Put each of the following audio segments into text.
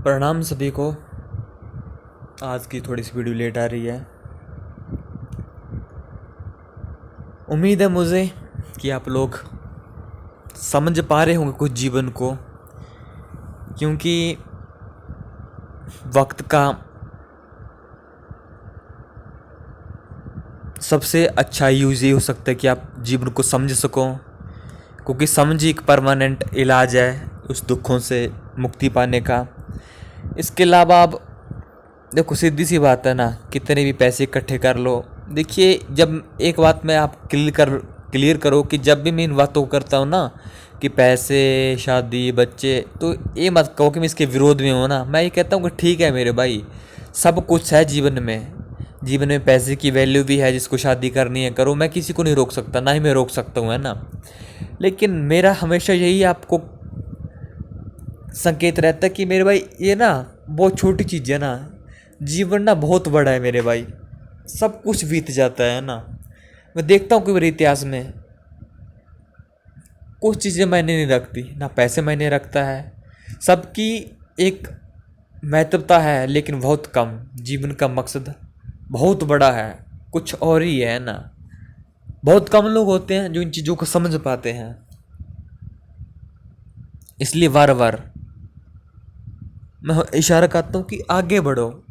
प्रणाम सभी को। आज की थोड़ी सी वीडियो लेट आ रही है। उम्मीद है मुझे कि आप लोग समझ पा रहे होंगे कुछ जीवन को, क्योंकि वक्त का सबसे अच्छा यूज़ ये हो सकता है कि आप जीवन को समझ सको, क्योंकि समझ एक परमानेंट इलाज है उस दुखों से मुक्ति पाने का। इसके अलावा आप देखो, सीधी सी बात है ना, कितने भी पैसे इकट्ठे कर लो। देखिए, जब एक बात मैं आप क्लियर करो कि जब भी मैं इन बातों को करता हूँ ना कि पैसे, शादी, बच्चे, तो ये मत कहो कि मैं इसके विरोध में हूँ ना। मैं ये कहता हूँ कि ठीक है मेरे भाई, सब कुछ है जीवन में पैसे की वैल्यू भी है। जिसको शादी करनी है करो, मैं किसी को नहीं रोक सकता, ना ही मैं रोक सकता हूँ, है ना। लेकिन मेरा हमेशा यही आपको संकेत रहता है कि मेरे भाई ये ना बहुत छोटी चीज़ है ना, जीवन ना बहुत बड़ा है मेरे भाई। सब कुछ बीत जाता है ना। मैं देखता हूँ कि मेरे इतिहास में कुछ चीज़ें मायने नहीं रखती, ना पैसे मायने रखता है। सबकी एक महत्वता है, लेकिन बहुत कम। जीवन का मकसद बहुत बड़ा है, कुछ और ही है ना। बहुत कम लोग होते हैं जो इन चीज़ों को समझ पाते हैं। इसलिए बार बार मैं इशारा करता हूँ कि आगे बढ़ो।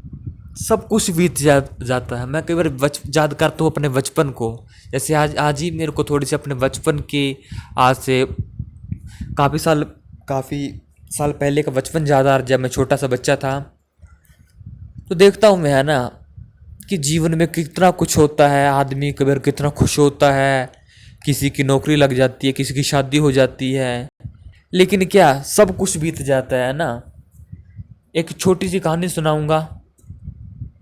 सब कुछ बीत जाता है। मैं कई बार याद करता हूँ अपने बचपन को। जैसे आज ही मेरे को थोड़ी सी अपने बचपन के, आज से काफ़ी साल पहले का बचपन याद आ रहा। जब मैं छोटा सा बच्चा था तो देखता हूँ मैं, है ना, कि जीवन में कितना कुछ होता है। आदमी कई बार कितना खुश होता है, किसी की नौकरी लग जाती है, किसी की शादी हो जाती है, लेकिन क्या सब कुछ बीत जाता है ना। एक छोटी सी कहानी सुनाऊंगा,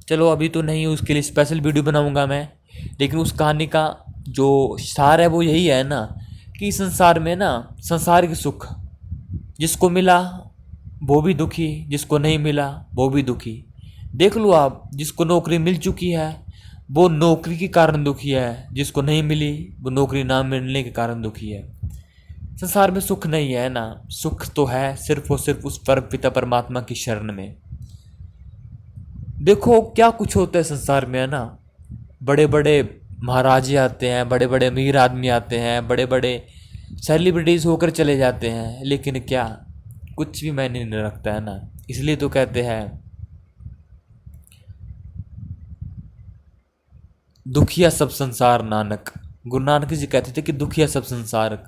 चलो अभी तो नहीं, उसके लिए स्पेशल वीडियो बनाऊंगा मैं। लेकिन उस कहानी का जो सार है वो यही है ना, कि संसार में ना, संसारिक सुख जिसको मिला वो भी दुखी, जिसको नहीं मिला वो भी दुखी। देख लो आप, जिसको नौकरी मिल चुकी है वो नौकरी के कारण दुखी है, जिसको नहीं मिली वो नौकरी ना मिलने के कारण दुखी है। संसार में सुख नहीं है ना, सुख तो है सिर्फ और सिर्फ उस परम पिता परमात्मा की शरण में। देखो क्या कुछ होता है संसार में, है ना। बड़े बड़े महाराजे आते हैं, बड़े बड़े अमीर आदमी आते हैं, बड़े बड़े सेलिब्रिटीज होकर चले जाते हैं, लेकिन क्या कुछ भी मायने नहीं रखता, है ना। इसलिए तो कहते हैं दुखिया सब संसार नानक। गुरु नानक जी कहते थे कि दुखिया सब संसार,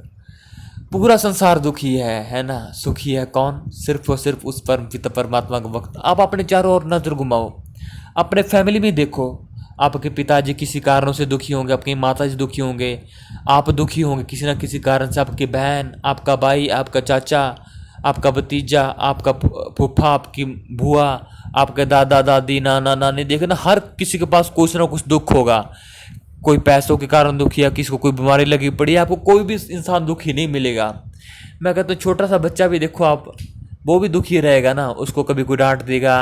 पूरा संसार दुखी है ना। सुखी है कौन? सिर्फ और सिर्फ उस परम पिता परमात्मा का वक्त। आप अपने चारों ओर नजर घुमाओ, अपने फैमिली में देखो। आपके पिताजी किसी कारणों से दुखी होंगे, आपकी माताजी दुखी होंगे, आप दुखी होंगे किसी ना किसी कारण से। आपकी बहन, आपका भाई, आपका चाचा, आपका भतीजा, आपका फूफा, आपकी बुआ, आपके दादा दादी, नाना नानी, देखो ना, हर किसी के पास कुछ ना कुछ दुख होगा। कोई पैसों के कारण दुखी है, किसी को कोई बीमारी लगी पड़ी है, आपको कोई भी इंसान दुखी नहीं मिलेगा। मैं कहता हूँ छोटा सा बच्चा भी देखो आप, वो भी दुखी रहेगा ना। उसको कभी कोई डांट देगा,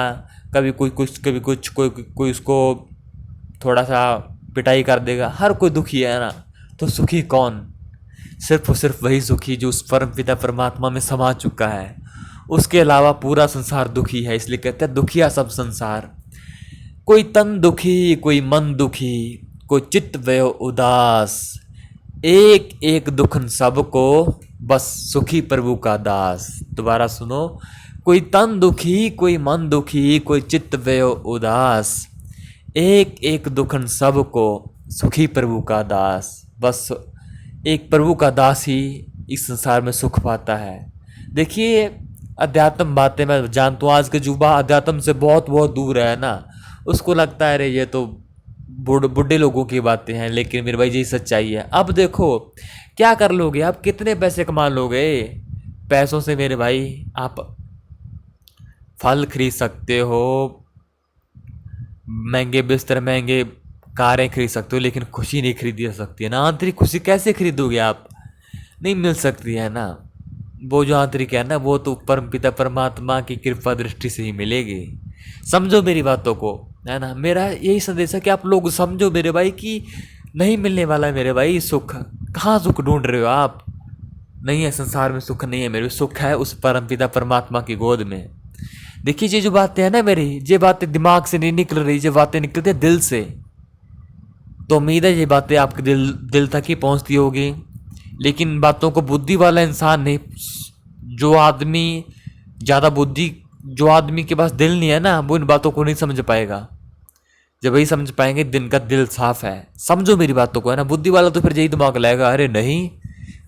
कभी कोई कुछ, कभी कुछ, कोई उसको थोड़ा सा पिटाई कर देगा। हर कोई दुखी है ना। तो सुखी कौन? सिर्फ और सिर्फ वही सुखी जो उस परम पिता परमात्मा में समा चुका है। उसके अलावा पूरा संसार दुखी है। इसलिए कहते हैं दुखिया सब संसार। कोई तन दुखी, कोई मन दुखी, कोई चित्त वयो उदास, एक एक दुखन सबको, बस सुखी प्रभु का दास। दोबारा सुनो, कोई तन दुखी, कोई मन दुखी, कोई चित्त वयो उदास, एक एक दुखन सबको, सुखी प्रभु का दास। बस एक प्रभु का दास ही इस संसार में सुख पाता है। देखिए, अध्यात्म बातें मैं जानता हूँ, आज के युवा अध्यात्म से बहुत बहुत दूर है ना। उसको लगता है अरे ये तो बुढ़े लोगों की बातें हैं, लेकिन मेरे भाई यही सच्चाई है। अब देखो क्या कर लोगे आप, कितने पैसे कमा लोगे? पैसों से मेरे भाई आप फल खरीद सकते हो, महंगे बिस्तर, महंगे कारें खरीद सकते हो, लेकिन खुशी नहीं खरीदी जा सकती है ना। आंतरिक खुशी कैसे खरीदोगे आप? नहीं मिल सकती है ना। वो जो आंतरिक है ना, वो तो परम पिता परमात्मा की कृपा दृष्टि से ही मिलेगी। समझो मेरी बातों को, है ना। मेरा यही संदेश है कि आप लोग समझो मेरे भाई कि नहीं मिलने वाला है मेरे भाई सुख। कहाँ सुख ढूंढ रहे हो आप? नहीं है, संसार में सुख नहीं है मेरे। सुख है उस परम पिता परमात्मा की गोद में। देखिए ये जो बातें हैं ना मेरी, ये बातें दिमाग से नहीं निकल रही, ये बातें निकलती है दिल से। तो उम्मीद है ये बातें आपके दिल दिल तक ही पहुंचती होगी। लेकिन इन बातों को बुद्धि वाला इंसान नहीं, जो आदमी ज़्यादा बुद्धि, जो आदमी के पास दिल नहीं है ना, वो इन बातों को नहीं समझ पाएगा। जब वही समझ पाएंगे जिनका दिल साफ है। समझो मेरी बातों को, है ना। बुद्धि वाला तो फिर यही दिमाग लाएगा, अरे नहीं,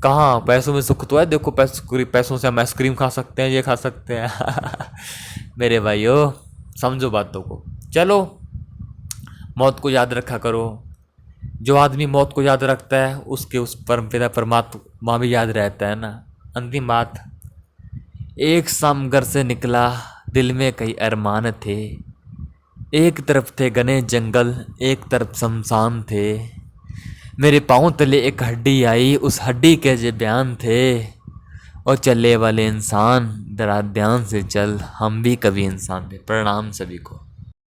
कहाँ पैसों में सुख तो है, देखो पैसों से हम आइसक्रीम खा सकते हैं, ये खा सकते हैं। मेरे भाइयों समझो बातों को। चलो, मौत को याद रखा करो। जो आदमी मौत को याद रखता है उसके उस परमपिता परमात्मा भी याद रहता है ना। अंतिम बात, एक शाम घर से निकला, दिल में कई अरमान थे। एक तरफ थे घने जंगल, एक तरफ शमशान थे। मेरे पाँव तले एक हड्डी आई, उस हड्डी के जो बयान थे। और चलने वाले इंसान जरा ध्यान से चल, हम भी कभी इंसान थे। प्रणाम सभी को।